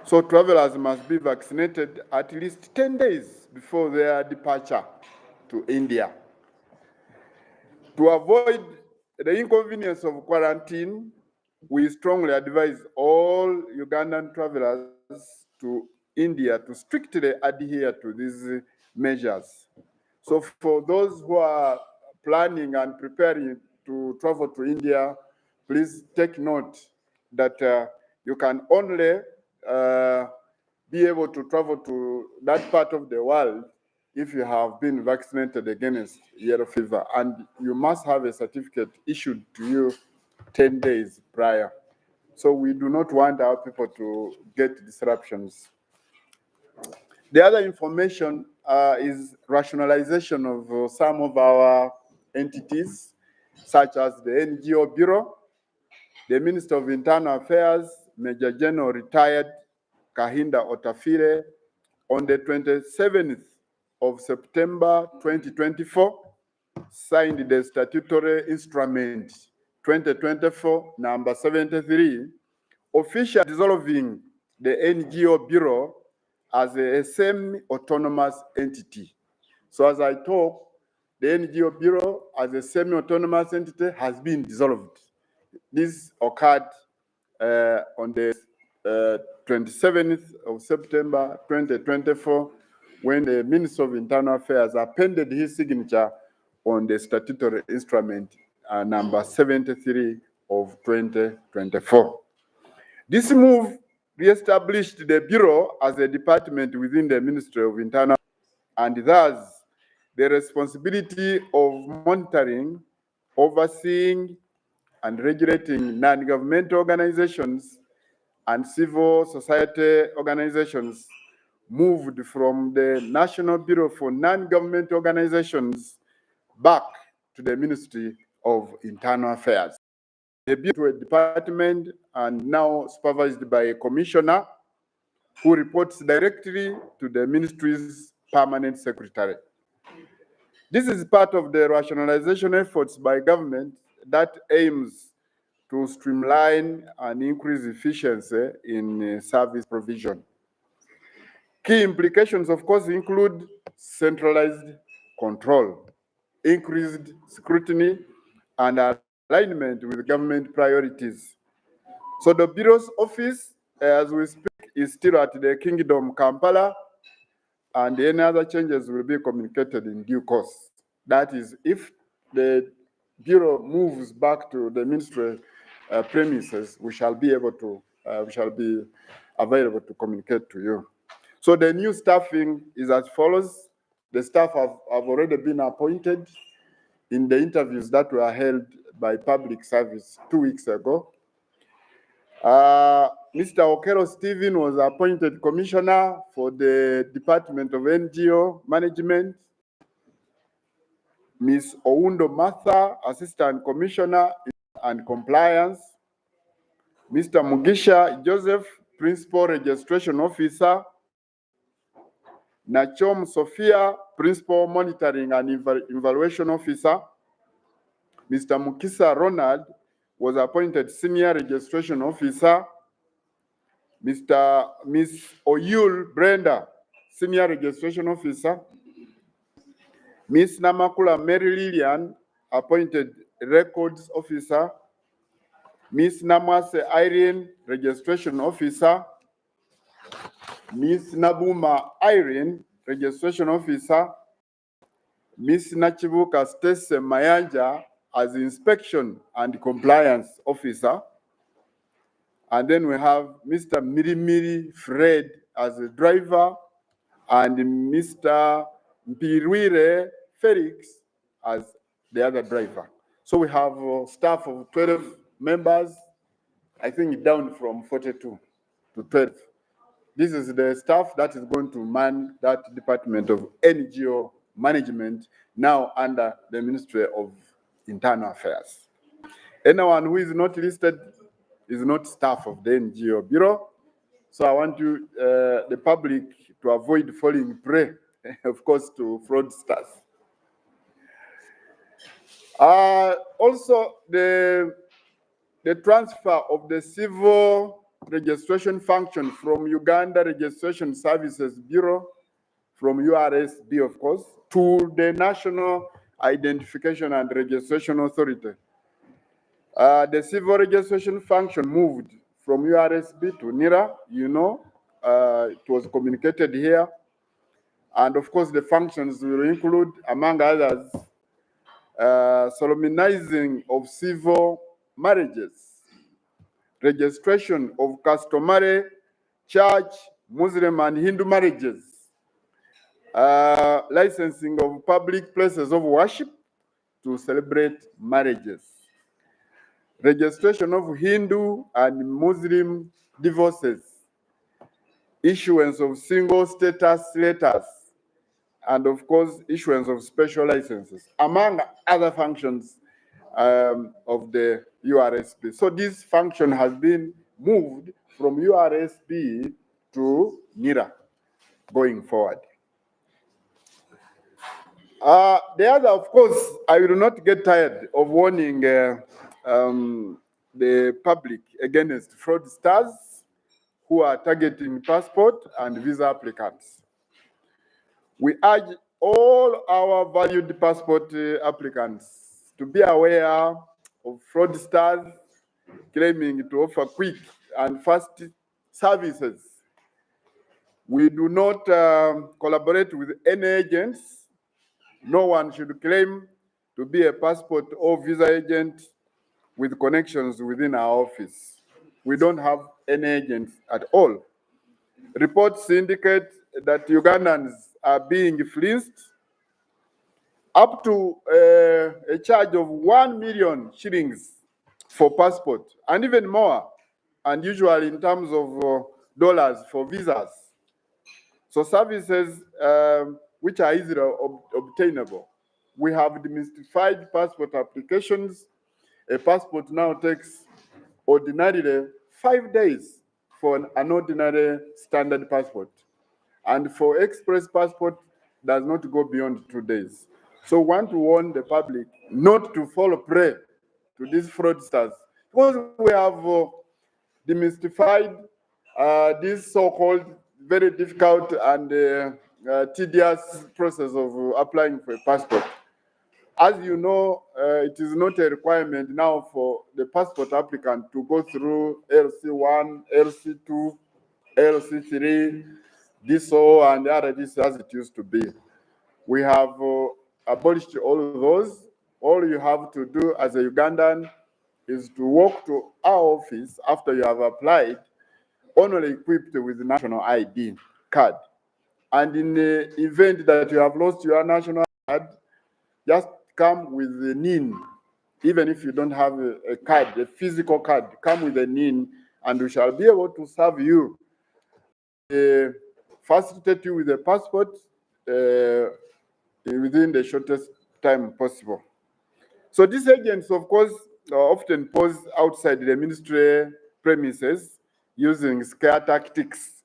So travelers must be vaccinated at least 10 days before their departure to India. To avoid the inconvenience of quarantine, we strongly advise all Ugandan travelers to India to strictly adhere to these measures. So for those who are planning and preparing to travel to India, please take note that you can only be able to travel to that part of the world if you have been vaccinated against yellow fever, and you must have a certificate issued to you 10 days prior. So we do not want our people to get disruptions. The other information is rationalization of some of our entities, such as the NGO Bureau, the Minister of Internal Affairs, Major General retired Kahinda Otafire, on the 27th of September 2024, signed the statutory instrument 2024 number 73, officially dissolving the NGO Bureau as a semi-autonomous entity. So as I talk, the NGO Bureau as a semi-autonomous entity has been dissolved. This occurred on the 27th of September 2024, when the Minister of Internal Affairs appended his signature on the statutory instrument number 73 of 2024. This move re-established the Bureau as a department within the Ministry of Internal Affairs, and thus the responsibility of monitoring, overseeing, and regulating non-governmental organizations and civil society organizations moved from the National Bureau for Non-Government Organizations back to the Ministry of Internal Affairs. The Bureau to a department and now supervised by a commissioner who reports directly to the ministry's permanent secretary. This is part of the rationalization efforts by government that aims to streamline and increase efficiency in service provision. Key implications, of course, include centralized control, increased scrutiny, and alignment with government priorities. So the Bureau's office, as we speak, is still at the Kingdom, Kampala, and any other changes will be communicated in due course. That is, if the Bureau moves back to the ministry premises, we shall be available to communicate to you. So the new staffing is as follows. The staff have already been appointed in the interviews that were held by public service 2 weeks ago. Mr. Okero Stephen was appointed commissioner for the Department of NGO Management. Ms. Oundo Martha, assistant commissioner and compliance. Mr. Mugisha Joseph, principal registration officer. Nachom Sophia, principal monitoring and evaluation officer. Mr. Mukisa Ronald was appointed senior registration officer. Miss Oyul Brenda, senior registration officer. Miss Namakula Mary Lillian, appointed records officer. Miss Namase Irene, registration officer. Miss Nabuma Irene, registration officer. Miss Nachibuka Stese Mayanja as inspection and compliance officer. And then we have Mr. Mirimiri Fred as a driver, and Mr. Mpirwire Felix as the other driver. So we have a staff of 12 members, I think down from 42 to 12. This is the staff that is going to man that Department of NGO Management, now under the Ministry of Internal Affairs. Anyone who is not listed is not staff of the NGO Bureau. So I want you, the public, to avoid falling prey, of course, to fraudsters. Also, the transfer of the civil registration function from Uganda Registration Services Bureau, from URSB, of course, to the National Identification and Registration Authority. The civil registration function moved from URSB to NIRA, it was communicated here. And of course, the functions will include, among others, solemnizing of civil marriages, registration of customary church, Muslim and Hindu marriages, licensing of public places of worship to celebrate marriages, registration of Hindu and Muslim divorces, issuance of single status letters, and of course, issuance of special licenses, among other functions of the URSB. So this function has been moved from URSB to NIRA going forward. The other, of course, I will not get tired of warning the public against fraudsters who are targeting passport and visa applicants. We urge all our valued passport applicants to be aware of fraudsters claiming to offer quick and fast services. We do not collaborate with any agents. No one should claim to be a passport or visa agent with connections within our office. We don't have any agents at all. Reports indicate that Ugandans are being fleeced up to a charge of 1 million shillings for passport, and even more, and usually in terms of dollars for visas. So services which are easily obtainable. We have demystified passport applications. A passport now takes ordinarily 5 days for an ordinary standard passport. And for express passport, does not go beyond 2 days. So we want to warn the public not to fall prey to these fraudsters, because we have demystified this so-called very difficult and tedious process of applying for a passport. As you know, it is not a requirement now for the passport applicant to go through LC1, LC2, LC3, DSO, and RDC as it used to be. We have abolished all of those. All you have to do as a Ugandan is to walk to our office after you have applied, only equipped with national ID card. And in the event that you have lost your national card, just come with the NIN. Even if you don't have a card, a physical card, come with a NIN, and we shall be able to serve you, facilitate you with a passport within the shortest time possible. So these agents, of course, often pose outside the ministry premises using scare tactics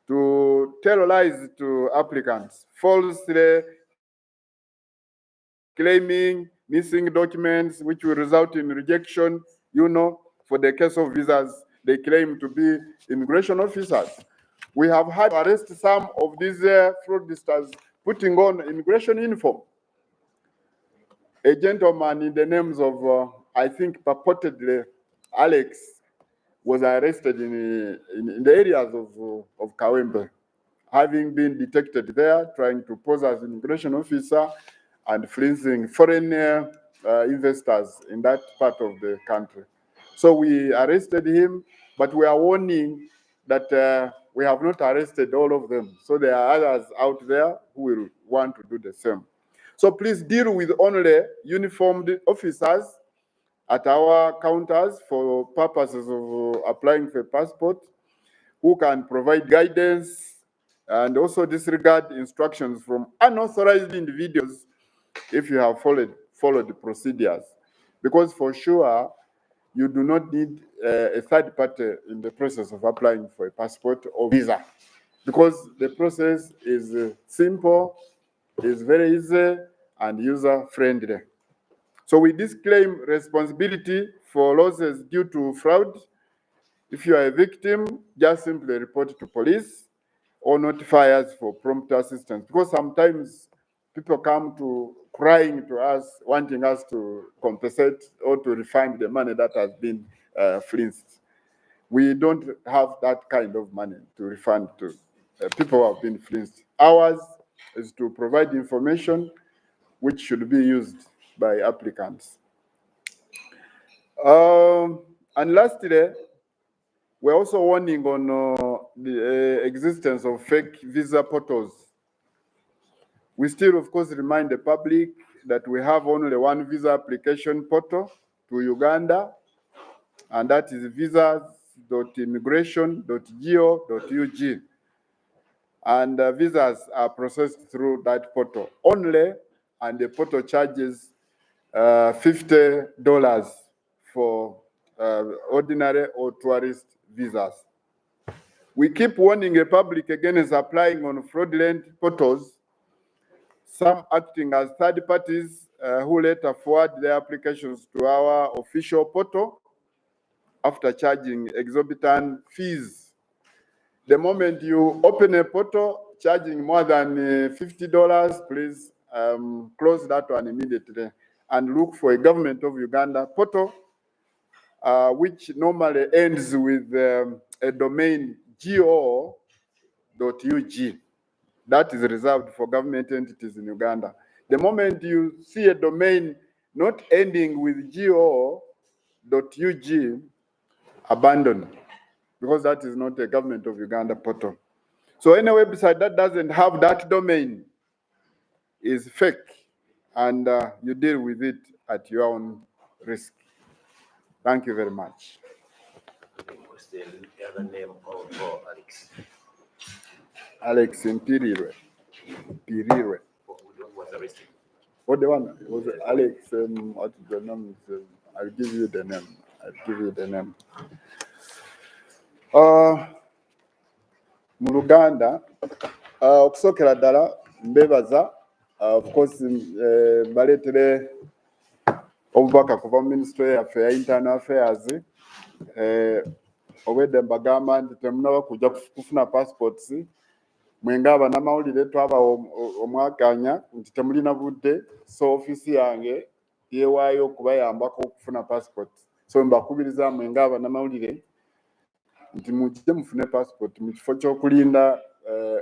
to terrorize to applicants, falsely claiming missing documents which will result in rejection. For the case of visas, they claim to be immigration officers. We have had to arrest some of these fraudsters putting on immigration uniform. A gentleman in the names of, I think, purportedly Alex, was arrested in the areas of Kawempe, having been detected there trying to pose as an immigration officer and fleecing foreign investors in that part of the country. So we arrested him, but we are warning that we have not arrested all of them. So there are others out there who will want to do the same. So please deal with only uniformed officers at our counters for purposes of applying for a passport, who can provide guidance and also disregard instructions from unauthorized individuals if you have followed the procedures. Because for sure, you do not need a third party in the process of applying for a passport or visa, because the process is simple, is very easy, and user-friendly. So we disclaim responsibility for losses due to fraud If you are a victim, just simply report to police or notify us for prompt assistance, because sometimes people come to crying to us, wanting us to compensate or to refund the money that has been fleeced. We don't have that kind of money to refund to people who have been fleeced. Ours is to provide information which should be used by applicants. And lastly, we're also warning on the existence of fake visa portals. We still, of course, remind the public that we have only one visa application portal to Uganda, and that is visas.immigration.go.ug. And visas are processed through that portal only, and the portal charges $50 for ordinary or tourist visas. We keep warning the public against applying on fraudulent portals, some acting as third parties who later forward their applications to our official portal after charging exorbitant fees. The moment you open a portal charging more than $50, please close that one immediately and look for a Government of Uganda portal, which normally ends with a domain go.ug. That is reserved for government entities in Uganda. The moment you see a domain not ending with go.ug, abandon, because that is not a Government of Uganda portal. So any website that doesn't have that domain is fake, and you deal with it at your own risk. Thank you very much. What's the other name of Alex? Alex Mpirirwe. Mpirirwe. What was arrested? What the one? It was Alex, what is the name? I'll give you the name. Mu Luganda, okusokera ddala mbebaza, of course, baleetere obubaka kuva mu Ministry yaffe ya Internal Affairs, obwedde mbagamba nti temunaba kujja kufuna passports, mwenga abannamawulire twaba omwaganya nti temulina budde, so office yange yeewaayo okubayambako okufuna passport. So mbakubiriza mwenga abannamawulire nti mujje mufune passport mu kifo ky'okulinda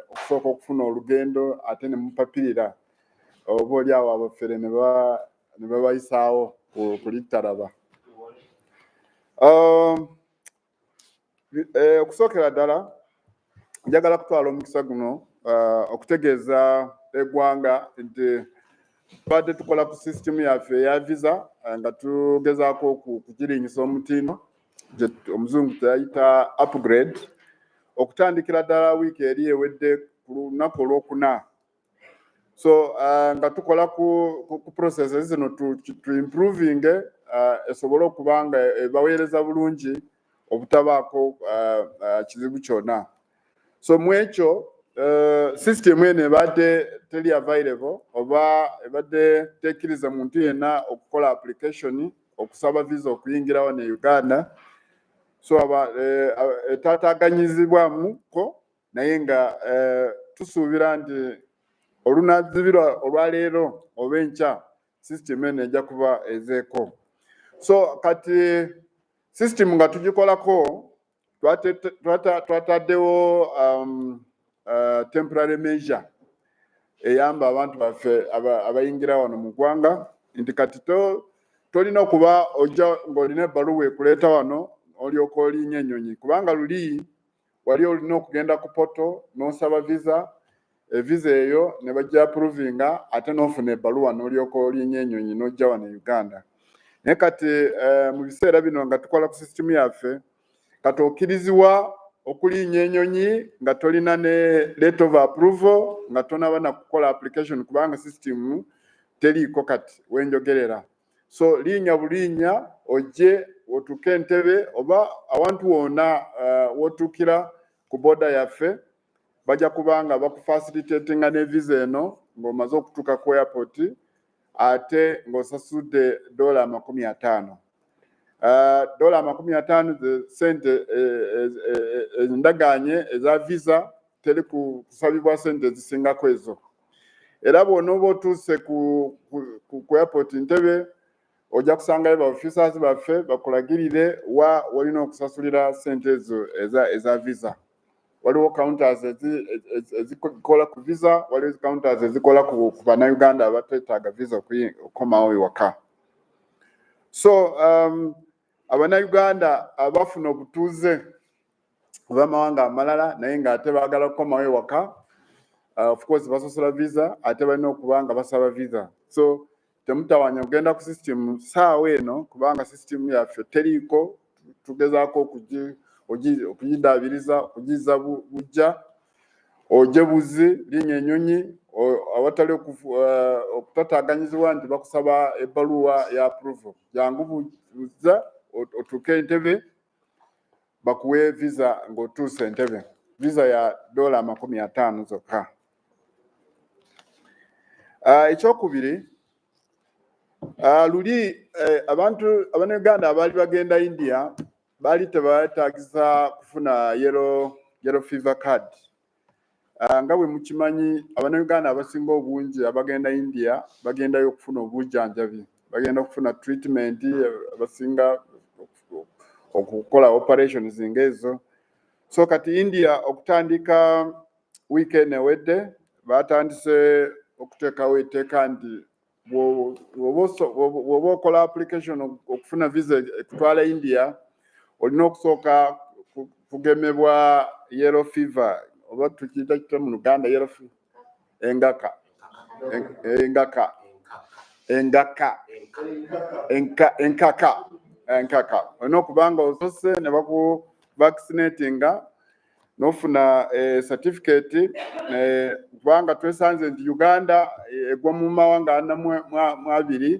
okusooka okufuna olugendo ate ne mupapirira oba oli awo abafere ne babayisaawo kulitalaba. Okusookera ddala njagala kutwala omukisa guno okutegeeza eggwanga nti tubadde tukola ku system yaffe eya visa nga tugezaako okugirinyisa omutindo omuzungu teyayita upgrade, okutandikira ddala wiiki eri ewedde ku lunaku olwokuna. So nga tukola ku processes zino tu improving esobole okuba nga ebaweereza bulungi obutabaako kizibu kyonna. So mu ekyo system eno ebadde teri available oba ebadde tekkiriza muntu yenna okukola application okusaba visa okuyingirawo ne Uganda. So etaataaganyizibwamuko naye nga tusuubira nti olunazibirwa olwaleero oba enkya system eno ejja kuba ezeeko. So kati system nga tugikolako twataddewo temporary measure eyamba abantu baffe abayingira wano mu ggwanga nti kati tolina okuba ojja ng'olina ebbaluwa ekuleeta wano olyoka olinya ennyonyi, kubanga luli wali olina okugenda ku poto n'osaba visa, visa eyo ne bajja approvinga ate n'ofuna ebbaluwa n'olyoka olinya ennyonyi n'ojja wano Uganda. Naye kati mu biseera bino nga tukola ku system yaffe kati okkirizibwa okulinnya ennyonyi nga tolina ne letter of approval, nga tonaba na kukola application kubanga system teriiko kati wenjogerera. So linnya bulinnya ojje otuuke Entebbe oba awantu wonna wotuukira ku border yaffe bajja kubanga bakufacilitatinga ne visa eno ng'omaze okutuuka ku airport ate ng'osasudde $50. $50 ze sente endaganye eza visa teri kusabibwa sente zisingako ezo. Era bw'onooba otuuse ku airport Entebbe ojja kusangayo ba officers baffe bakulagirire wa walina okusasulira sente ezo eza visa. Waliwo counters ezikola ku visa, waliwo counters ezikola ku bannayuganda abateetaaga visa okukomawo ewaka. So abannayuganda abafuna obutuuze bw'amawanga amalala naye ng'ate baagala kukomawo ewaka, of course basosola visa ate balina okuba nga basaba visa. So temutawanya kugenda ku system saawa eno kubanga system yaffe teriiko, tugezaako okugidaabiriza okugiza bujja ojje buzi linnya ennyonyi awatali okutataaganyizibwa nti bakusaba ebbaluwa ya approval. Jangu buzza otuuke Entebbe bakuwe visa ng'otuuse Entebbe. Visa ya $50 zokka. Ekyokubiri, luli abantu abannayuganda abaali bagenda India baali tebeetaagisa kufuna yellow fever card. Nga bwe mukimanyi abannayuganda abasinga obungi abagenda India bagendayo okufuna obujjanjabi, bagenda okufuna treatment, abasinga okukola operations ng'ezo. So kati India okutandika weekend ewedde batandise okuteekawo etteeka nti bw'oba okola application okufuna visa ekutwala India olina okusooka kugemebwa yellow fever oba tukiyita kitya mu Luganda yellow fever enkaka olina okuba nga osose ne baku vaccinatinga n'ofuna certificate kubanga twesanze nti Uganda egwa mu mawanga 42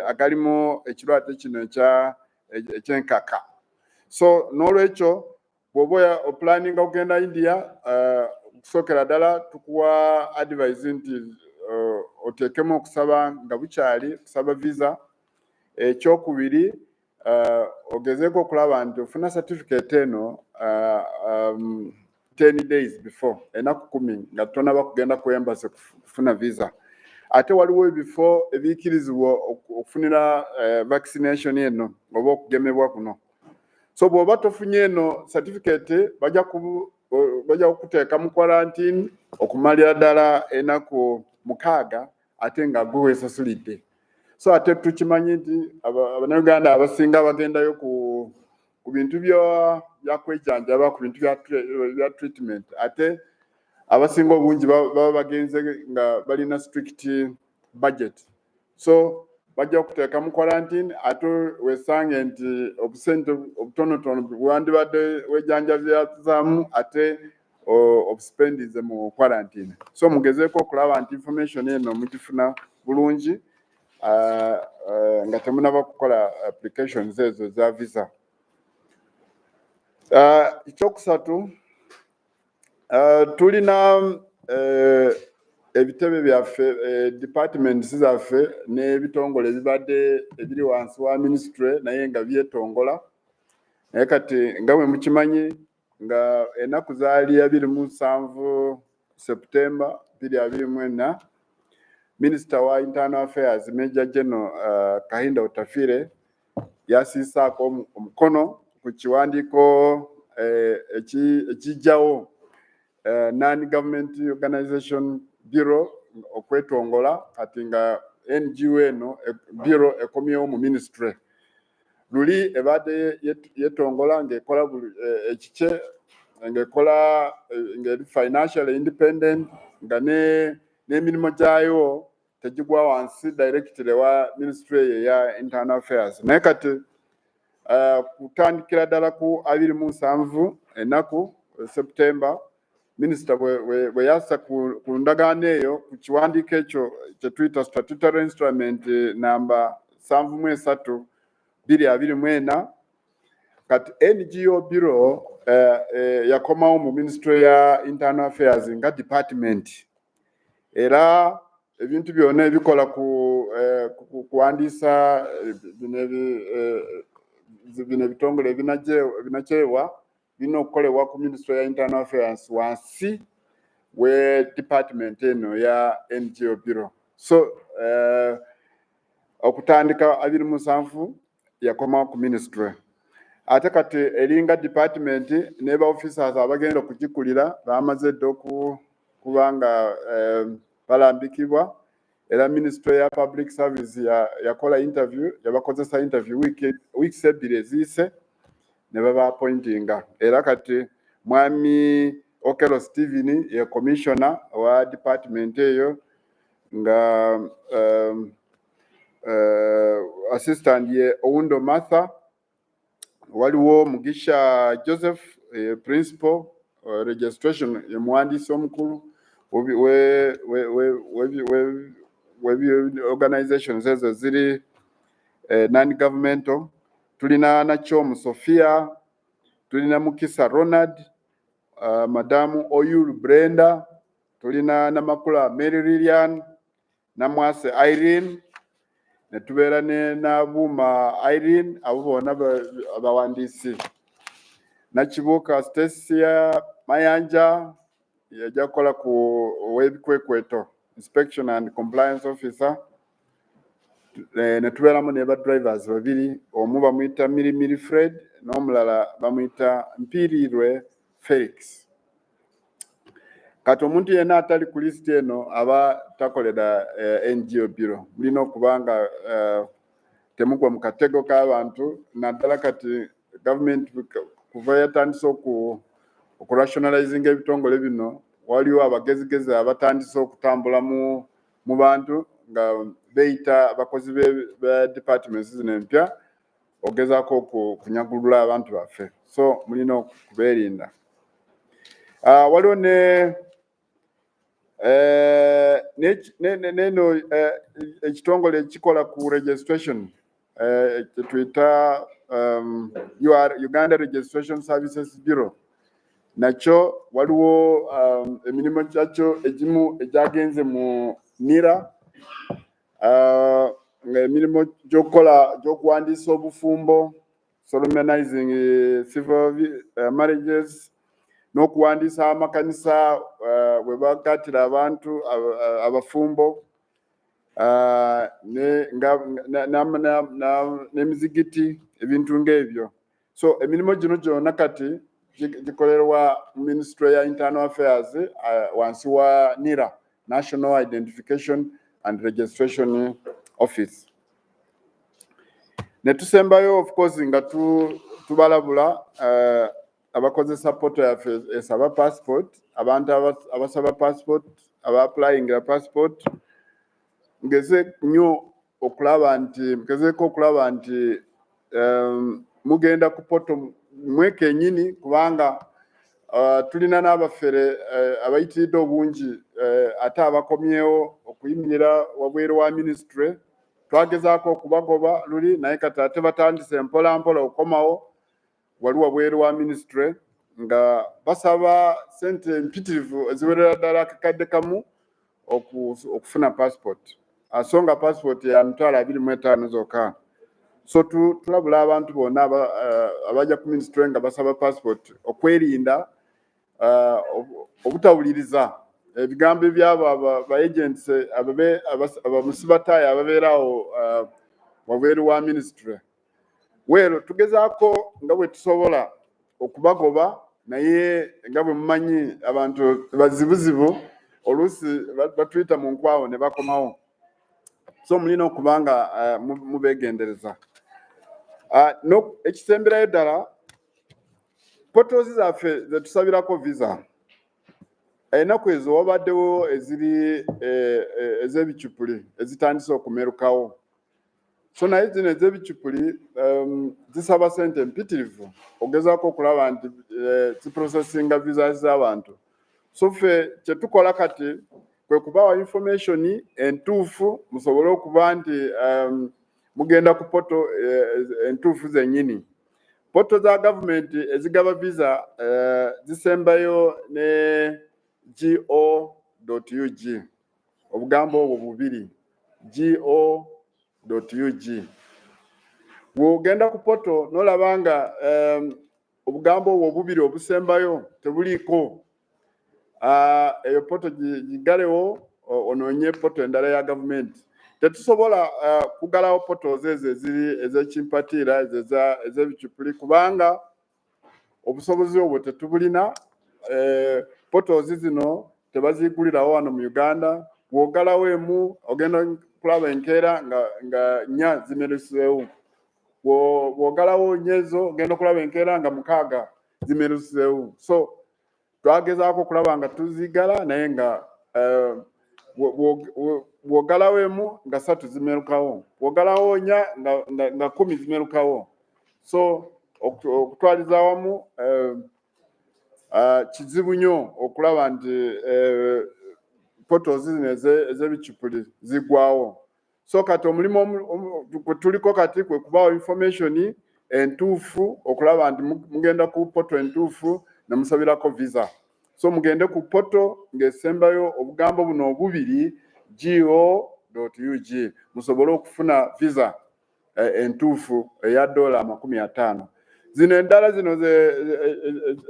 agalimu ekirwadde kino ekyenkaka. So n'olwekyo bw'oba opulaninga okugenda India okusookera ddala tukuwa advice nti oteekemu okusaba nga bukyali kusaba visa. Ekyokubiri ogezeeko okulaba nti ofuna certificate eno 10 days before, ennaku 10 nga tonaba kugenda ku embassy kufuna visa. Ate waliwo ebifo ebiikirizibwa okufunira vaccination eno oba okugemebwa kuno. So bw'oba tofunye eno certificate bajja kukuteeka mu quarantine okumalira ddala ennaku 6 ate nga gwe weesasulidde. So ate tukimanyi nti abannayuganda abasinga bagendayo ku bintu byakwejanjaba, ku bintu bya treatment, ate abasinga obungi baba bagenze nga balina strict budget. So bajja kuteeka mu quarantine ate weesange nti obusente obutonotono bwandibadde wejanjabyazaamu ate obuspendize mu quarantine. So mugezeeko okulaba nti information eno mugifuna bulungi nga temunaba kukola applications ezo za visa. Ekyokusatu, tulina ebitebe byaffe departments zaffe n'ebitongole ebibadde ebiri wansi wa ministry naye nga byetongola. Naye kati nga bwe mukimanyi nga ennaku zaali 27 September 2024 Minister wa Internal Affairs Major General Kahinda Otafire yasiisaako omukono ku kiwandiiko ekijjawo Non-Government Organization Bureau okwetongola kati nga NGO eno bureau ekomyewo mu ministry. Luli ebadde yetongola ng'ekola ekikye ng'ekola ng'eri financially independent nga n'emirimu gyayo tegigwa wansi directly wa ministry ya Internal Affairs. Naye kati kutandikira ddala ku 27 ennaku September Minister bwe yassa ku ndagaano eyo ku kiwandiiko ekyo kye tuyita statutory instrument namba 73 2024 kati NGO Bureau yakomawo mu Ministry ya Internal Affairs nga department. Era ebintu byonna ebikola ku kuwandiisa bino ebitongole ebinakyebwa birina okukolebwa ku Ministry ya Internal Affairs wansi we department eno ya NGO Bureau. So okutandika 27 yakoma ku ministry. Ate kati eringa department neba officers abagenda okugikulira bamaze ddo kubanga balambikibwa. Era Ministry ya Public Service yakola interview, yabakozesa interview weeks ebiri eziyise ne baba appointinga. Era kati Mwami Okelo Stephen ye commissioner wa department eyo nga assistant ye Oundo Martha, waliwo Mugisha Joseph principal registration ye muhandisi omukulu we organizations ezo ziri non-governmental. Tulina Nachomu Sophia, tulina Mukisa Ronald, Madamu Oyul Brenda, tulina Namakula Mary Lilian, Namwase Irene, ne tubeera ne Nabuma Irene, abo bonna abawandiisi. Nakibuuka Stacia Mayanja yajja kukola ku w'ebikwekweto, inspection and compliance officer. Ne tubeeramu ne ba drivers babiri, omu bamuyita Mirimiri Fred n'omulala bamuyita Mpirirwe Felix. Kati omuntu yenna atali ku list eno aba takolera NGO Bureau. Mulina okubanga temugwa mu katego k'abantu naddala kati government kuva yatandise okurationalizing ebitongole bino, waliwo abagezigezi abatandise okutambula mu bantu nga beeyita abakozi be departments zino empya ogezaako kunyagulula abantu baffe. So mulina okubeerinda. Waliwo neno ekitongole ekikola ku registration tuyita Uganda Registration Services Bureau. Nakyo waliwo emirimu kyakyo egimu egyagenze mu NIRA, emirimu gy'okuwandiisa obufumbo, solemnizing civil marriages, n'okuwandiisa amakanisa bwe bagatira abantu abafumbo, n'emizigiti, ebintu ng'ebyo. So emirimu gino gyonna kati gikolerwa Ministry ya Internal Affairs wansi wa NIRA, National Identification and Registration Office. Ne tusembayo of course nga tubalabula abakozesa poto yaffe esaba passport, abantu abasaba passport, aba-applying passport. Ngeze nnyo okulaba nti mugenda ku poto mwekennyini kubanga tulina n'abafere abayitiridde obungi ate abakomyewo okuyimirira wabweru wa ministry. Twagezaako okubagoba luli naye kati ate batandise mpola mpola okukomawo wali wabweru wa ministry nga basaba sente mpitirivu eziwerera ddala akakadde kamu okufuna passport. Asonga passport ya $25 zokka. So tulabula abantu bonna abajja ku ministry nga basaba passport okwerinda obutawuliriza ebigambo byabo ba agents abamusibataaya ababeerawo wabweru wa ministry. Weero tugezaako nga bwe tusobola okubagoba, naye nga bwe mumanyi abantu bazibuzibu oluusi batuyita mu nkwawo ne bakomawo. So mulina okubanga mubeegendereza. Ekisemberayo ddala portals zaffe ze tusabirako visa, ennaku ezo wabaddewo eziri ez'ebicupuli ezitandise okumerukawo. So naye zino ez'ebicupuli zisaba sente mpitirivu ogezaako okulaba nti ziprocesinga visa z'abantu. So ffe kye tukola kati kwe kubawa information entuufu musobole okuba nti mugenda ku poto entuufu zennyini. Poto za government ezigaba visa zisembayo ne go.ug. Obugambo obwo bubiri go.ug. bw'ogenda ku poto n'olaba nga obugambo obwo obubiri obusembayo tebuliiko, eyo poto gigalewo, onoonye poto endala ya gavumenti. Tetusobola kugalawo poto ezo eziri ez'ekimpatiira ez'ebicupuli kubanga obusobozi obwo tetubulina. Poto zino tebazigulirawo wano mu Uganda. Bw'ogalawo emu ogenda kulaba enkeera nga 4 zimeruseewo. Bw'ogalawo nyezo ogenda kulaba enkeera nga 6 zimeruseewo. So twagezaako okulaba nga tuzigala naye nga bw'ogalawo emu nga 3 zimerukawo, bw'ogalawo 4 nga 10 zimerukawo. So okutwaliza awamu kizibu nnyo okulaba nti poto zino ez'ebicupuli zigwawo. So kati omulimu tuliko kati kwe kubawo information entuufu okulaba nti mugenda ku poto entuufu ne musabirako visa. So mugende ku poto ng'esembayo obugambo buno obubiri go.ug musobole okufuna visa entuufu eya $50. Zino endala zino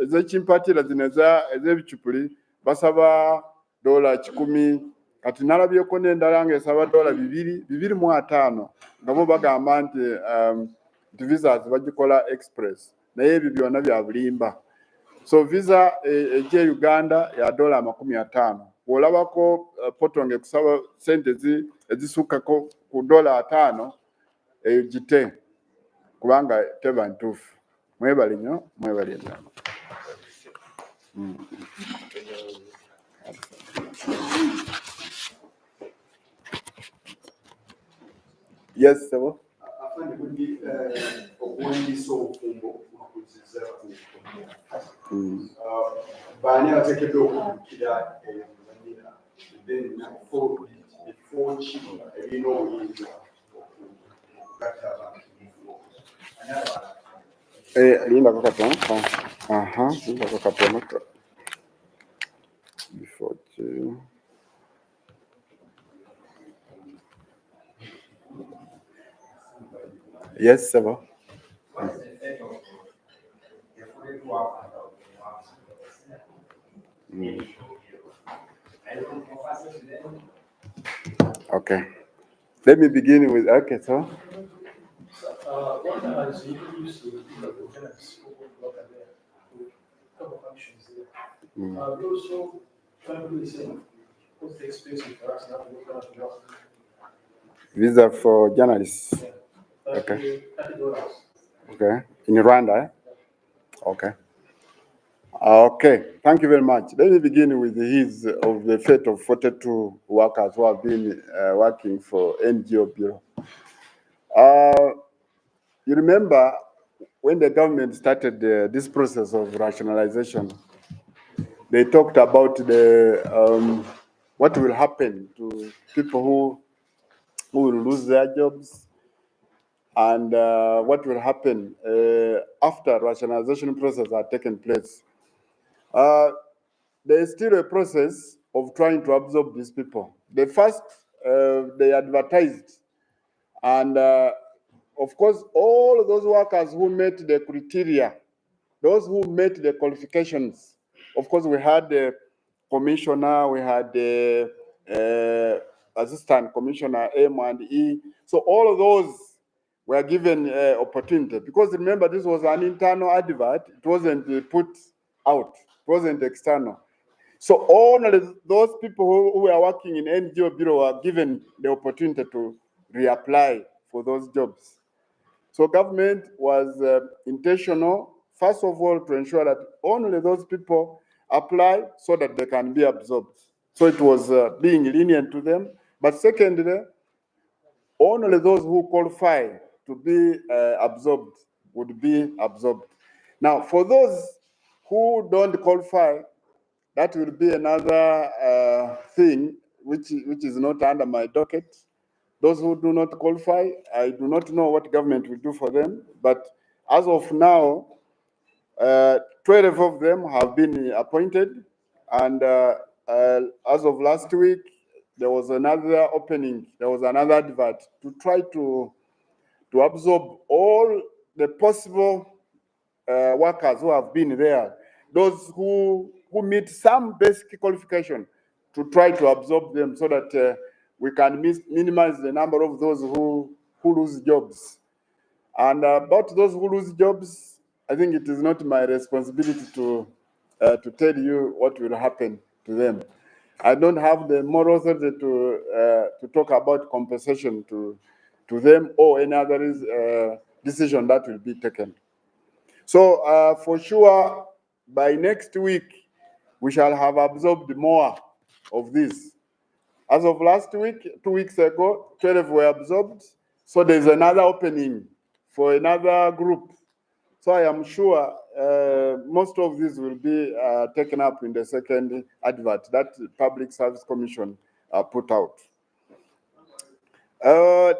ez'ekimpatiira zino ez'ebicupuli basaba $100. Kati nalabyeko n'endala ng'esaba $225 nga bo bagamba nti visa bagikola express, naye ebyo byonna bya bulimba. So visa ejja Uganda ya $50. Bw'olabako poto ng'ekusaba sente ezisukkako ku $5 eyo gite kubanga teba ntuufu. Mwebale nnyo, mwebale nnyo. Yes, sir. Afande bundi okuwandiisa obufumbo okuzizza ku baani abateekeddwa okuddukira ebibanyira before ki ebirina obuyinza okugatta abantu. Lindako katono. Lindako katono. Before ki. Yes, sir. Okay. Let me begin with, okay, so. One time I was introduced to lieutenants who work there, a couple of functions there. We also trying to do the same. What's the experience for us now to look at the job? Visa for journalists. Yeah. Okay. $30. Okay. In Rwanda, eh? Okay. Okay. Thank you very much. Let me begin with the fate of 42 workers who have been working for NGO Bureau. You remember when the government started this process of rationalization, they talked about what will happen to people who will lose their jobs, and what will happen after rationalization process had taken place. There is still a process of trying to absorb these people. The first, they advertised, and of course, all of those workers who met the criteria, those who met the qualifications, of course, we had the commissioner, we had the assistant commissioner M and E. So all of those were given opportunity, because remember, this was an internal advert. It wasn't put out. It wasn't external. So only those people who were working in NGO Bureau were given the opportunity to reapply for those jobs. So government was intentional, first of all, to ensure that only those people apply so that they can be absorbed. So it was being lenient to them. But secondly, only those who qualify to be absorbed would be absorbed. Now, for those who don't qualify, that will be another thing which is not under my docket. Those who do not qualify, I do not know what government will do for them. But as of now, 12 of them have been appointed. And as of last week, there was another opening. There was another advert to try to to absorb all the possible workers who have been there, those who meet some basic qualification, to try to absorb them so that we can minimize the number of those who lose jobs. And about those who lose jobs, I think it is not my responsibility to tell you what will happen to them. I don't have the moral authority to talk about compensation to them or any other decision that will be taken. So for sure, by next week, we shall have absorbed more of this. As of last week, 2 weeks ago, 12 were absorbed. So there's another opening for another group. So I am sure most of these will be taken up in the second advert that the Public Service Commission put out.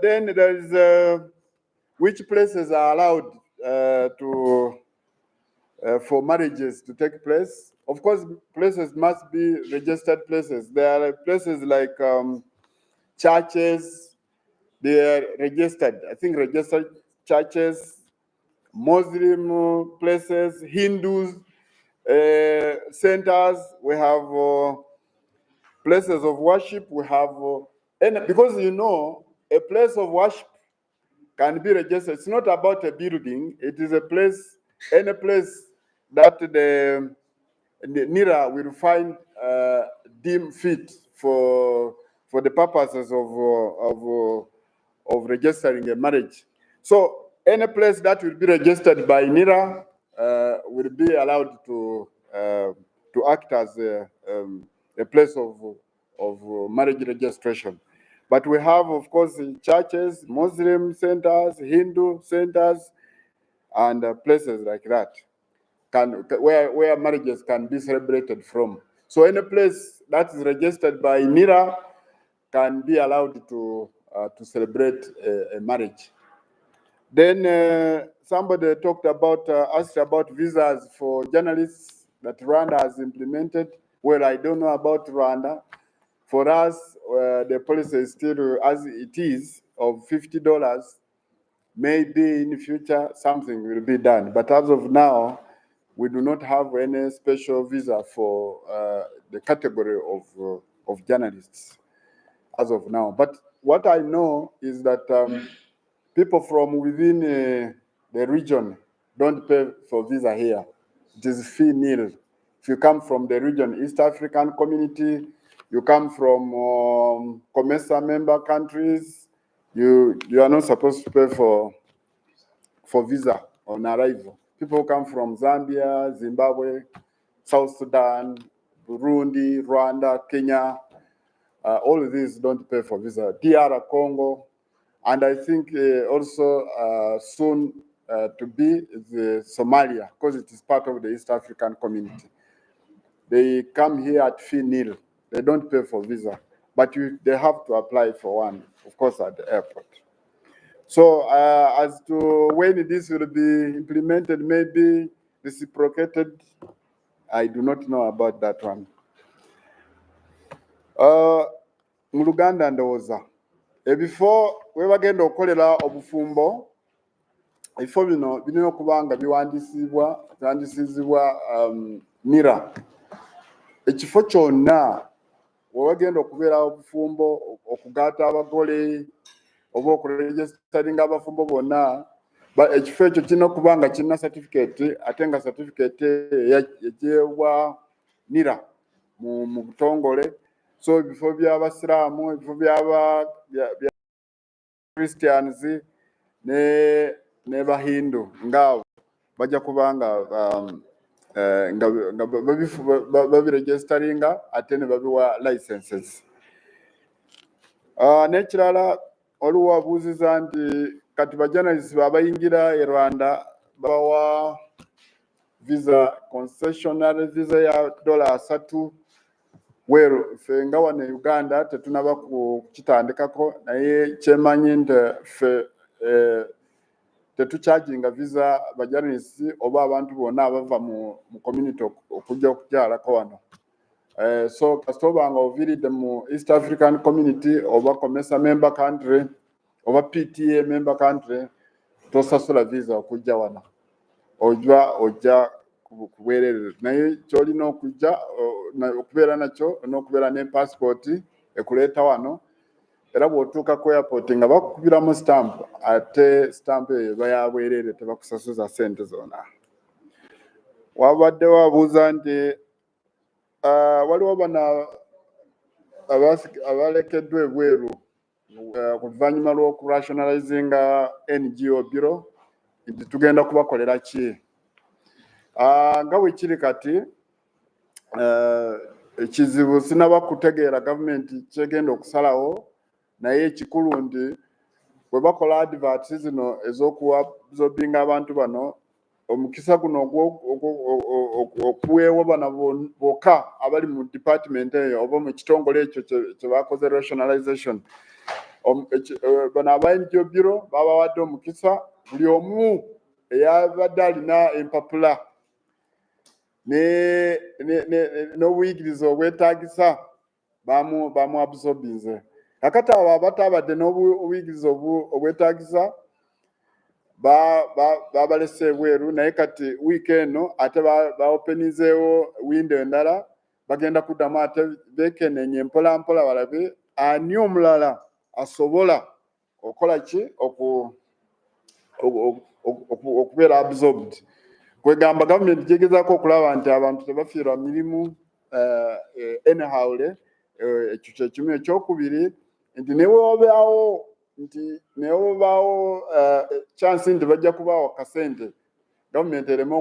Then there is which places are allowed for marriages to take place. Of course, places must be registered places. There are places like churches, they are registered. I think registered churches, Muslim places, Hindus, centers, we have places of worship, we have, and because you know, a place of worship can be registered. It's not about a building, it is a place, any place that the NIRA will find deem fit for the purposes of registering a marriage. So any place that will be registered by NIRA will be allowed to act as a place of marriage registration. But we have, of course, churches, Muslim centers, Hindu centers, and places like that where marriages can be celebrated from. So any place that is registered by NIRA can be allowed to celebrate a marriage. Then somebody talked about, asked about visas for journalists that Rwanda has implemented. Well, I don't know about Rwanda. For us, the policy is still as it is of $50. Maybe in the future, something will be done. But as of now, we do not have any special visa for the category of journalists as of now. But what I know is that people from within the region don't pay for visa here. It is fee nil. If you come from the region, East African community, you come from COMESA member countries, you are not supposed to pay for visa on arrival. People come from Zambia, Zimbabwe, South Sudan, Burundi, Rwanda, Kenya. All of these don't pay for visa. DR Congo, and I think also soon to be Somalia, because it is part of the East African community. They come here at fee nil. They don't pay for visa, but they have to apply for one, of course, at the airport. So as to when this will be implemented, maybe reciprocated, I do not know about that one. Mu Luganda ndowooza ebifo we bagenda okukolera obufumbo ebifo bino birina okuba nga biwandiisibwa NIRA. Ekifo kyonna we bagenda okubeera obufumbo okugaata abagole oba okuregisteringa abafumbo bonna, ekifo ekyo kirina okuba nga kirina certificate, ate nga certificate ejeebwa NIRA mu butongole. So ebifo by'abasiraamu, ebifo bya Christians ne Bahindu ngaabo bajja kuba nga babiregisteringa ate ne babiwa licenses. N'ekirala waliwo abuuziza nti kati bajournalists abayingira e Rwanda bawa visa, concessionary visa ya $3. Weero ffe nga wano e Uganda tetunaba kukitandikako, naye kyemanyi nti ffe tetucharginga visa bajournalists oba abantu bonna abava mu community okujja okukyalako wano. So kasita oba nga oviiridde mu East African community oba COMESA member country oba PTA member country, tosasula visa okujja wano, ojja ku bwereere, naye kyolina okujja okubeera nakyo n'okubeera ne passport ekuleeta wano, era bw'otuuka ku airport nga bakukubiramu stamp, ate stamp eyo eba ya bwereere, tebakusasuza ssente zonna. Wabaddewo abuuza nti waliwo bano abalekeddwa ebweru ku luvannyuma lw'okurationalizinga NGO Bureau, nti tugenda kubakolera ki? Nga bwe kiri kati, ekizibu sinaba kutegeera gavumenti kyegenda okusalawo, naye ekikulu nti bwe bakola adverts zino ez'okuabsorbinga abantu bano, omukisa guno okuweewo bano bokka abali mu department eyo oba mu kitongole ekyo kye bakoze rationalization, bano aba NGO Bureau babawadde omukisa, buli omu eyabadde alina empapula n'obuyigiriza obwetaagisa bamuabsorbinze. Kakati abo abatabadde n'obuyigiriza obwetaagisa babalese ebweru, naye kati wiiki eno ate baopenizeewo windo endala, bagenda kuddamu ate bekenenye mpola mpola balabe ani omulala asobola okukola ki okubeera absorbed. Kwegamba gavumenti gyegezaako okulaba nti abantu tebafiirwa mirimu anyhowle, ekyo kyekimu. Ekyokubiri nti newebaawo chance nti bajja kubaawo kasente, gavumenti ereme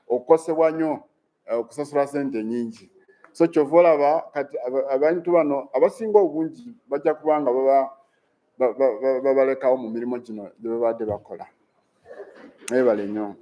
okukosebwa nnyo okusasula sente nyingi. So kyova olaba kati abantu bano abasinga obungi bajja kubanga babalekawo mu mirimu gino gye babadde bakola. Mwebale nnyo.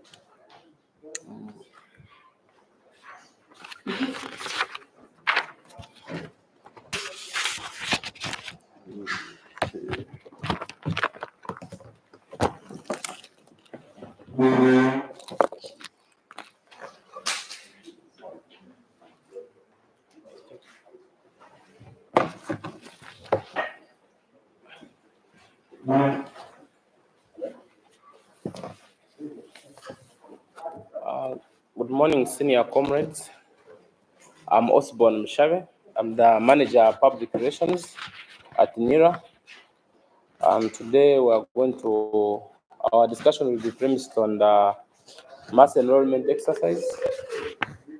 Good morning, senior comrades. I'm Osborne Mshave. I'm the manager of public relations at NIRA. And today our discussion will be premised on the mass enrollment exercise,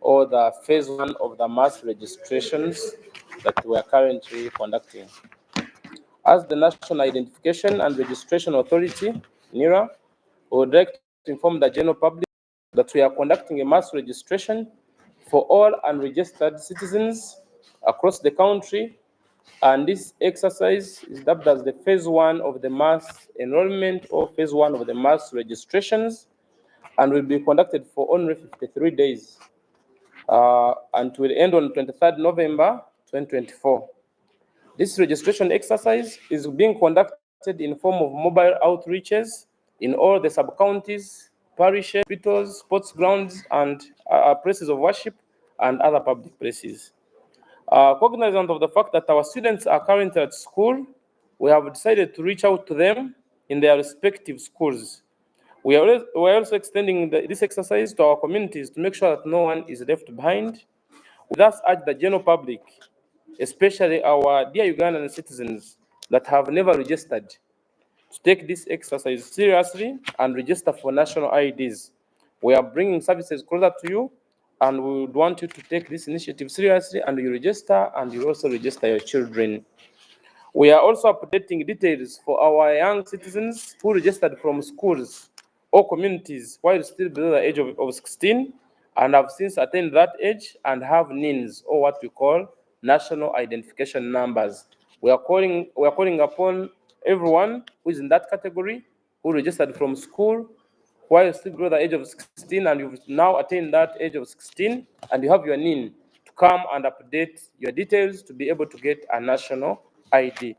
or the phase 1 of the mass registrations that we are currently conducting. As the National Identification and Registration Authority, NIRA, we would like to inform the general public that we are conducting a mass registration for all unregistered citizens across the country, and this exercise is dubbed as the phase 1 of the mass enrollment, or phase 1 of the mass registrations, and will be conducted for only 53 days and will end on 23rd November 2024. This registration exercise is being conducted in form of mobile outreaches in all the sub-counties, parishes, hospitals, sports grounds, and places of worship and other public places. Cognizant of the fact that our students are currently at school, we have decided to reach out to them in their respective schools. We are also extending this exercise to our communities to make sure that no one is left behind. We thus urge the general public, especially our dear Ugandan citizens that have never registered, to take this exercise seriously and register for national IDs. We are bringing services closer to you, and we would want you to take this initiative seriously, and you register, and you also register your children. We are also updating details for our young citizens who registered from schools or communities while still below the age of 16 and have since attained that age and have NINs, or what we call national identification numbers. We are calling upon everyone who is in that category, who registered from school while still below the age of 16, and you've now attained that age of 16 and you have your NIN, to come and update your details to be able to get a national ID.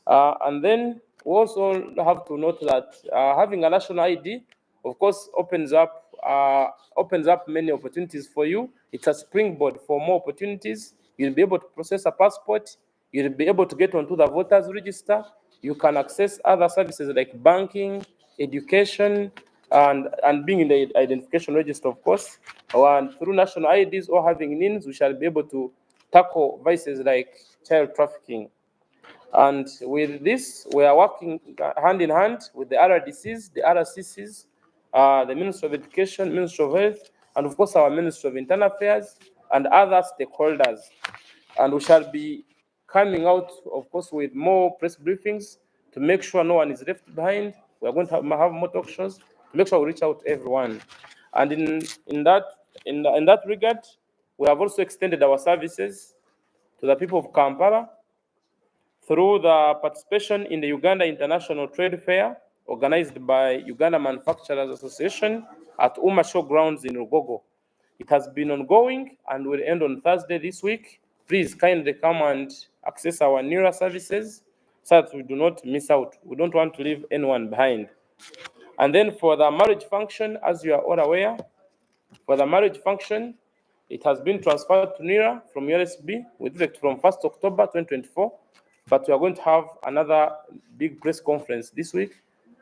And then we also have to note that having a national ID, of course, opens up many opportunities for you. It's a springboard for more opportunities. You'll be able to process a passport. You'll be able to get onto the voters register. You can access other services like banking, education, and being in the identification register, of course. And through national IDs or having NINs, we shall be able to tackle vices like child trafficking. And with this, we are working hand in hand with the RDCs, the RCCs, the Ministry of Education, Ministry of Health, and of course our Ministry of Internal Affairs and other stakeholders. And we shall be coming out, of course, with more press briefings to make sure no one is left behind. We are going to have more talk shows to make sure we reach out to everyone. And in that regard, we have also extended our services to the people of Kampala through the participation in the Uganda International Trade Fair organized by Uganda Manufacturers Association at Uma Showgrounds in Rugogo. It has been ongoing and will end on Thursday this week. Please kindly come and access our NIRA services so that we do not miss out. We don't want to leave anyone behind. And then for the marriage function, as you are all aware, for the marriage function, it has been transferred to NIRA from USB with effect from 1st October 2024. But we are going to have another big press conference this week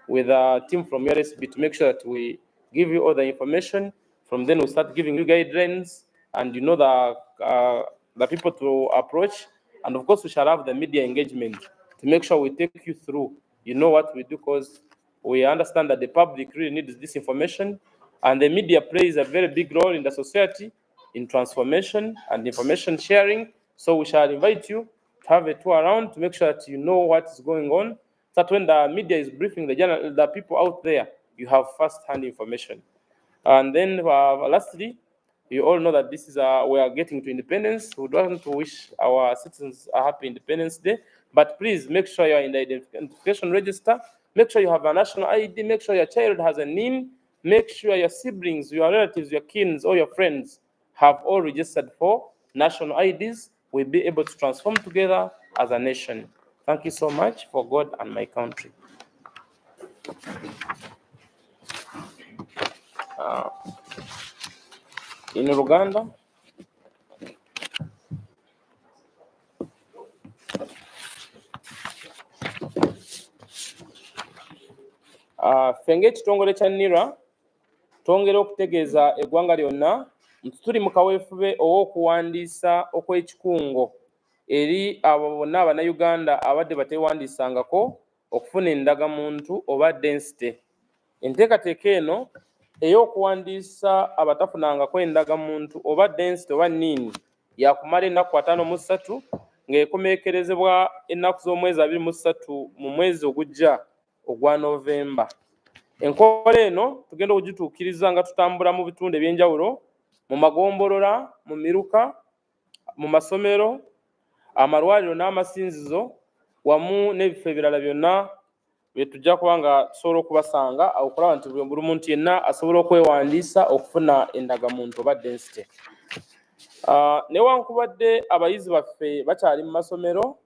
with a team from USB to make sure that we give you all the information. From then we'll start giving you guidelines and the people to approach. And of course, we shall have the media engagement to make sure we take you through. You know what we do, because we understand that the public really needs this information, and the media plays a very big role in the society in transformation and information sharing. So we shall invite you to have a tour around to make sure that you know what is going on, so that when the media is briefing the people out there, you have first-hand information. And then lastly, you all know that this is we are getting to independence. We don't want to wish our citizens a happy Independence Day, but please make sure you are in the identification register. Make sure you have a national ID. Make sure your child has a NIN. Make sure your siblings, your relatives, your kins, or your friends have all registered for national IDs. We'll be able to transform together as a nation. Thank you so much for God and my country. In Uganda, fenge ekitongole kya NIRA twongera okutegeeza eggwanga lyonna nti tuli mu kaweefube ow'okuwandiisa okw'ekikungo eri abo bonna Abannayuganda abadde bateewandiisangako okufuna endagamuntu oba density. Enteekateeka eno ey'okuwandiisa abatafunangako endagamuntu oba density oba NIN yakumala ennaku 53 ng'ekomeekerezebwa ennaku z'omwezi 23 mu mwezi ogujja ogwa Novemba. Enkola eno tugenda okugituukiriza nga tutambula mu bitundu eby'enjawulo, mu magombolola, mu miruka, mu masomero, amalwaliro n'amasinzizo, wamu n'ebifo ebirala byonna bye tujja kuba nga tusobola okubasanga okulaba nti buli muntu yenna asobola okwewandiisa okufuna endagamuntu oba density. Newankubadde abayizi baffe bakyali mu masomero,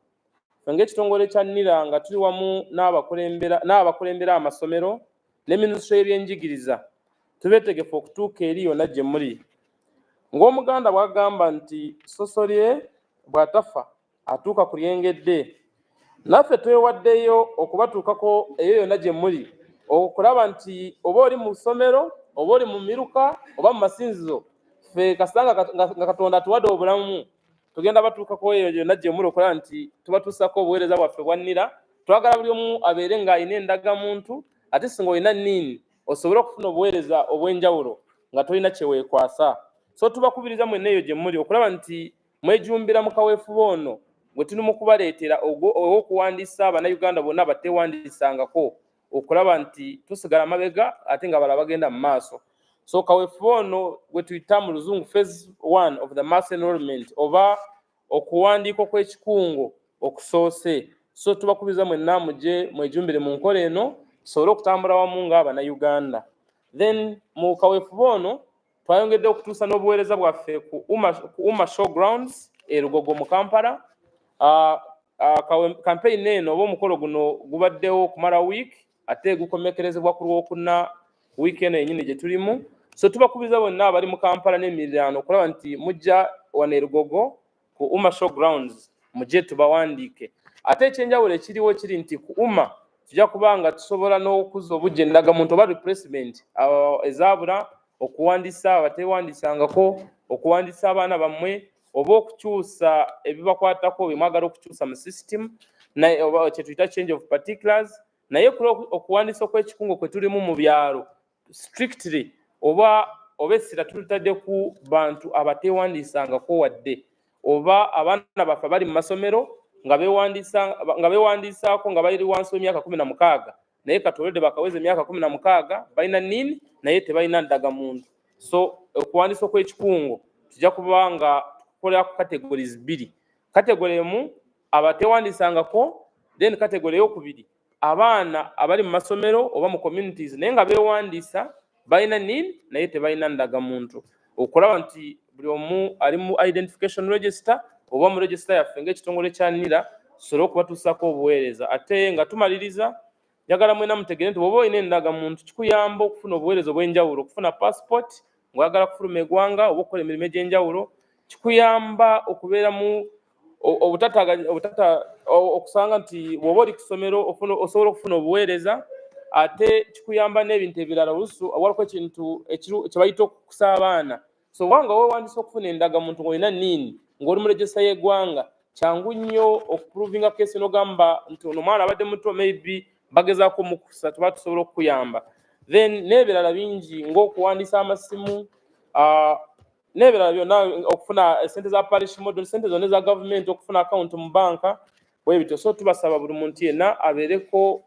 ng'ekitongole kya NIRA nga tuli wamu n'abakulembera amasomero ne Minisitule y'ebyenjigiriza tubeetegefu okutuuka eri yonna gye muli. Ng'Omuganda bw'agamba nti sosolye bw'atafa atuuka ku lyengedde, naffe twewaddeyo okubatuukako eyo yonna gye muli, okulaba nti oba oli mu ssomero oba oli mu miruka oba mu masinzizo, ffe kasanga nga Katonda atuwadde obulamu, tugenda batuukako eyo yonna gye muli okulaba nti tubatuusako obuweereza bwaffe bwa NIRA. Twagala buli omu abeere ng'alina endagamuntu, ate singa olina NIN osobole okufuna obuweereza obw'enjawulo nga tolina kye weekwasa. So tubakubiriza mwenna eyo gye muli okulaba nti mwejumbira mu kaweefube ono gwe tuli mu kubaleetera okuwandiisa Abannayuganda bonna bateewandiisangako, okulaba nti tusigala mabega ate nga balala bagenda mu maaso. So kaweefube ono gwe tuyita mu Luzungu phase 1 of the mass enrollment oba okuwandiika okw'ekikungo okusoose. So tubakubiriza mwenna mujje mwejumbire mu nkola eno tusobole okutambula wamu ng'Abannayuganda. Then mu kaweefube ono twayongedde okutuusa n'obuweereza bwaffe ku Uma Showgrounds e Rugogo mu Kampala. Campaign eno oba omukolo guno gubaddewo okumala week ate gukomekerezebwa ku Lwokuna week eno yennyini gye tulimu. So tubakubiriza bonna abali mu Kampala n'emiriraano okulaba nti mujja wano e Rugogo ku Uma Showgrounds mujje tubawandiike. Ate ekyenjawulo ekiriwo kiri nti ku Uma tujja kubanga tusobola n'okuza obujja endagamuntu oba replacement ezabula okuwandiisa abateewandisangako, okuwandiisa abaana bammwe, oba okukyusa ebibakwatako bye mwagala okukyusa mu system oba kye tuyita change of particulars. Naye okuwandiisa okw'ekikungo kwe tulimu mu byalo strictly oba essira tulitadde ku bantu abateewandisangako wadde, oba abaana baffe bali mu masomero nga beewandiisaako nga bali wansi w'emyaka 16 naye katolede bakaweza emyaka 16 balina nini naye tebalina ndagamuntu. So okuwandiisa okw'ekikungo tujja kuba nga tukolera ku categories 2. Category emu abateewandisangako, then category ey'okubiri abaana abali mu masomero oba mu communities naye nga beewandiisa balina nini naye tebalina ndagamuntu, okulaba nti buli omu ali mu identification register oba mu register yaffe ng'ekitongole kya NIRA tusobole okubatuusako obuweereza. Ate nga tumaliriza, njagala mwena mutegeere nti bw'oba olina endagamuntu kikuyamba okufuna obuweereza obw'enjawulo, okufuna passport ng'oyagala kufuluma eggwanga oba okukola emirimu egy'enjawulo, kikuyamba okubeera mu okusanga nti bw'oba oli ku ssomero osobola okufuna obuweereza. Ate kikuyamba n'ebintu ebirala oluusi waliko ekintu kye bayita okukusa abaana. So wanga weewandiisa okufuna endagamuntu ng'olina nini ng'oli mu regista y'eggwanga, kyangu nnyo okuprovinga case n'ogamba nti ono mwana abadde muto maybe bagezaako mukusa, tuba tusobola okukuyamba. Then n'ebirala bingi ng'okuwandiisa amasimu, n'ebirala byonna, okufuna ssente za parish model, ssente zonna eza gavumenti, okufuna account mu banka bwe bityo. So tubasaba buli muntu yenna abeereko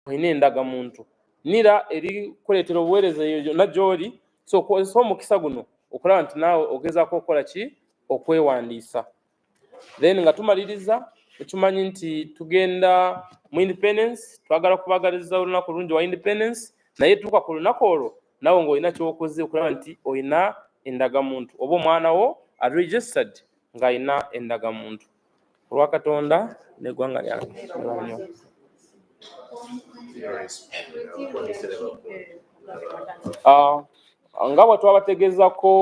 olina endagamuntu. NIRA eri kuleetera obuweereza eyo gyonna gy'oli, so kozesa omukisa guno okulaba nti naawe ogezaako okukola ki? Okwewandiisa. Then nga tumaliriza, tukimanyi nti tugenda mu independence, twagala kubagaliza olunaku olungi wa independence, naye tuuka ku lunaku olwo naawe ng'olina ky'okoze okulaba nti olina endagamuntu oba omwana wo registered ng'alina endagamuntu. Olwa Katonda n'eggwanga lyange. Nga bwe twabategeezako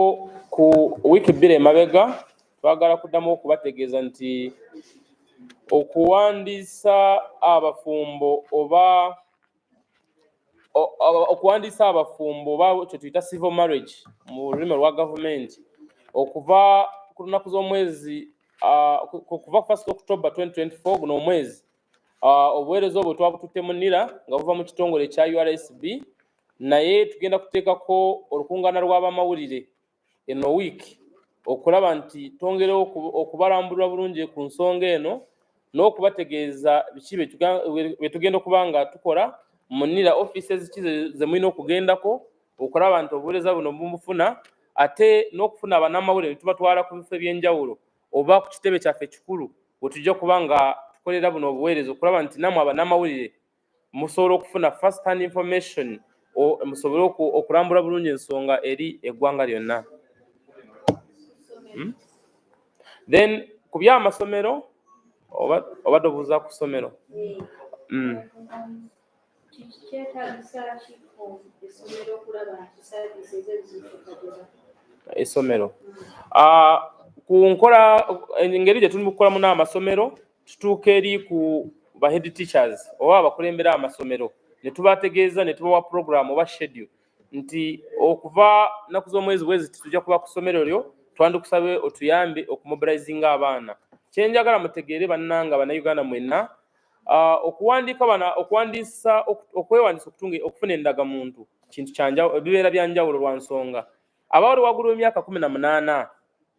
ku wiiki 2 emabega, twagala kuddamu okubategeeza nti okuwandiisa abafumbo oba kye tuyita civil marriage mu lulimi lwa gavumenti, okuva ku lunaku z'omwezi kuva 1 October 2024 guno omwezi, obuweereza obwo twabututte mu NIRA nga buva mu kitongole kya URSB, naye tugenda kuteekako olukungaana lw'abamawulire eno wiiki okulaba nti twongera okubalambulira bulungi ku nsonga eno n'okubategeeza biki bye tugenda okuba nga tukola mu NIRA offices ki ze mulina okugendako okulaba nti obuweereza buno bumufuna, ate n'okufuna bannamawulire tubatwala ku bifo eby'enjawulo oba ku kitebe kyaffe kikulu bwe tujja kuba nga tukolera buno obuweereza okulaba nti nammwe abannamawulire musobola okufuna first hand information musobole okulambula bulungi ensonga eri eggwanga lyonna. Then ku by'amasomero obadde obuuza ku ssomero. Essomero ku nkola engeri gye tuli mu kukolamu n'amasomero, tutuuka eri ku ba head teachers oba abakulembera amasomero ne tubategeeza ne tubawa program oba schedule nti okuva nnaku z'omwezi bwezi tujja kuba ku ssomero lyo, twandikusabe otuyambe okumobilizinga abaana. Kye njagala mutegeere bannanga bannayuganda mwenna, okwewandiisa okufuna endagamuntu kintu bibeera bya njawulo lwa nsonga. Abawali waggulu w'emyaka 18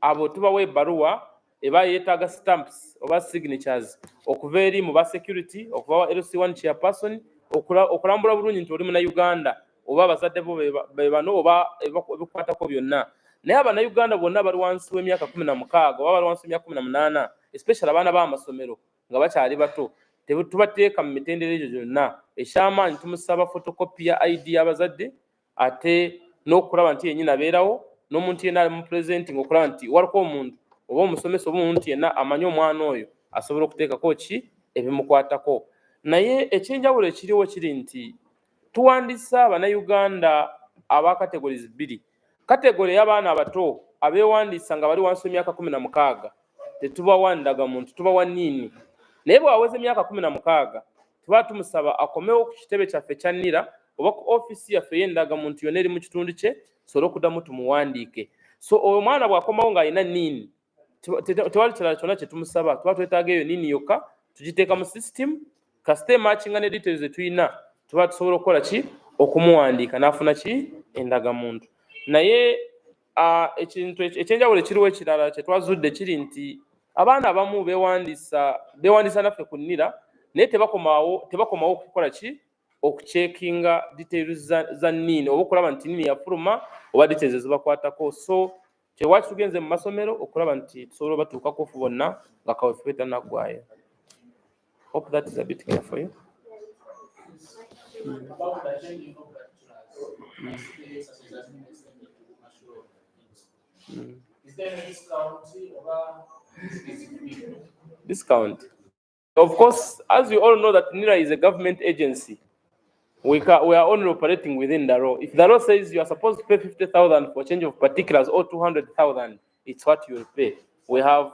abo tubawa ebbaluwa eba yeetaaga stamps oba signatures okuva eri mu ba security, okuva LC1 chairperson, okulambula bulungi nti oli Munnayuganda oba abazadde bo be bano oba ebikukwatako byonna. Naye abannayuganda bonna bali wansi w'emyaka 16 oba bali wansi w'emyaka 18, especially abaana b'amasomero nga bakyali bato, tubateeka mu mitendera egyo gyonna. Ekyamaanyi tumusaba photocopy ya ID y'abazadde, ate n'okulaba nti yennyini abeerawo, n'omuntu yenna ali mu presenting okulaba nti waliko omuntu oba omusomesa oba omuntu yenna amanyi omwana oyo asobola okuteekako ki ebimukwatako. Naye ekyenjawulo ekiriwo kiri nti tuwandiisa Abannayuganda aba categories 2. Category y'abaana abato abeewandiisa nga bali wansi w'emyaka 16 tetubawa ndagamuntu, tubawa nini. Naye bw'aweza emyaka 16 tuba tumusaba akomewo ku kitebe kyaffe kya NIRA oba ku ofisi yaffe y'endagamuntu yonna eri mu kitundu kye tusobole okuddamu tumuwandiike. So oyo mwana bw'akomawo ng'alina NIN tewali kirala kyonna kye tumusaba, tuba twetaaga eyo NIN yokka tugiteeka mu system kasite matchinga ne details ze tulina tuba tusobola okukola ki okumuwandiika n'afuna ki endagamuntu. Naye ekintu ekyenjawulo ekiriwo ekirala kye twazudde kiri nti abaana abamu beewandiisa naffe ku NIRA naye tebakomawo okukola ki okucekinga details za NIN oba okulaba nti NIN yafuluma oba details zibakwatako. So kyewaki tugenze mu masomero okulaba nti tusobola batuukako bonna nga kaweefube tannaggwaayo. Hope that is a bit clear for you. About the changing of practitioners, such as that means national needs. Is there any discount over discount? Of course, as you all know that NIRA is a government agency, we are only operating within the law. If the law says you are supposed to pay 50,000 for change of particulars or 200,000, it's what you will pay. We have.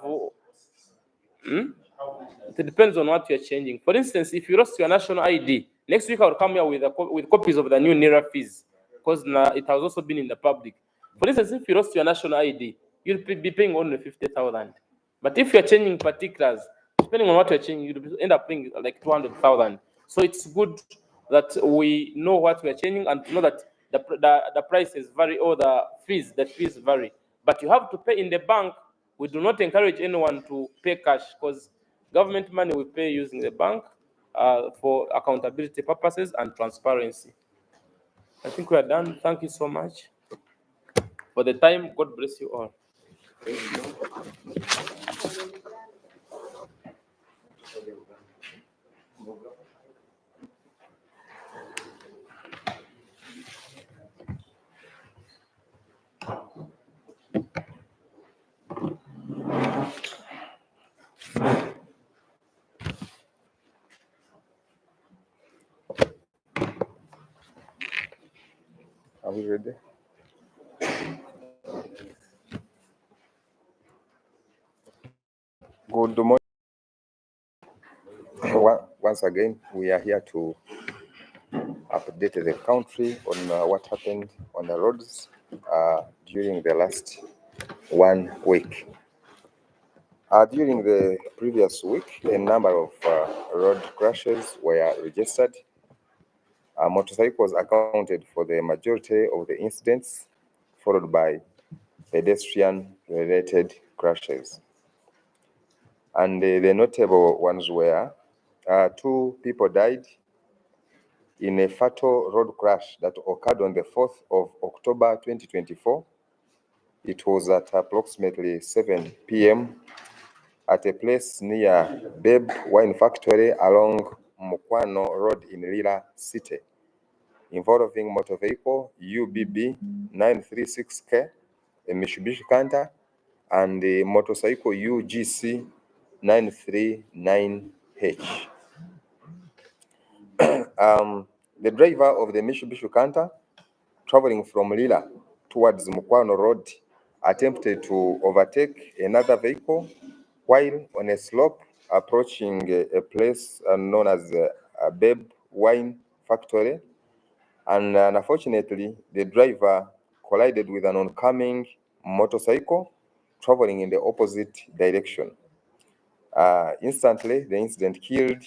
It depends on what you are changing. For instance, if you lost your national ID, next week I will come here with copies of the new NIRA fees because it has also been in the public. For instance, if you lost your national ID, you'll be paying only 50,000. But if you're changing particulars, depending on what you're changing, you'll end up paying like 200,000. So it's good that we know what we're changing and to know that the prices vary or the fees vary. But you have to pay in the bank. We do not encourage anyone to pay cash because government money we pay using the bank for accountability purposes and transparency. I think we are done. Thank you so much for the time. God bless you all. Are we ready? Good morning. Once again, we are here to update the country on what happened on the roads during the last 1 week. During the previous week, a number of road crashes were registered. Motorcycles accounted for the majority of the incidents, followed by pedestrian-related crashes. And the notable ones were 2 people died in a fatal road crash that occurred on the 4th of October 2024. It was at approximately 7 p.m. at a place near Babe Wine Factory along Mukwano Road in Lira City, involving motor vehicle UBB 936K, a Mitsubishi Canter, and the motorcycle UGC 939H. The driver of the Mitsubishi Canter, traveling from Lila towards Mukwano Road, attempted to overtake another vehicle while on a slope approaching a place known as Babe Wine Factory. And unfortunately, the driver collided with an oncoming motorcycle traveling in the opposite direction. Instantly, the incident killed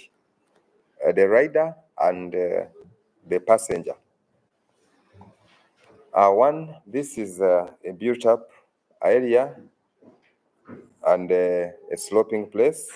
the rider and the passenger. This is a built-up area and a sloping place.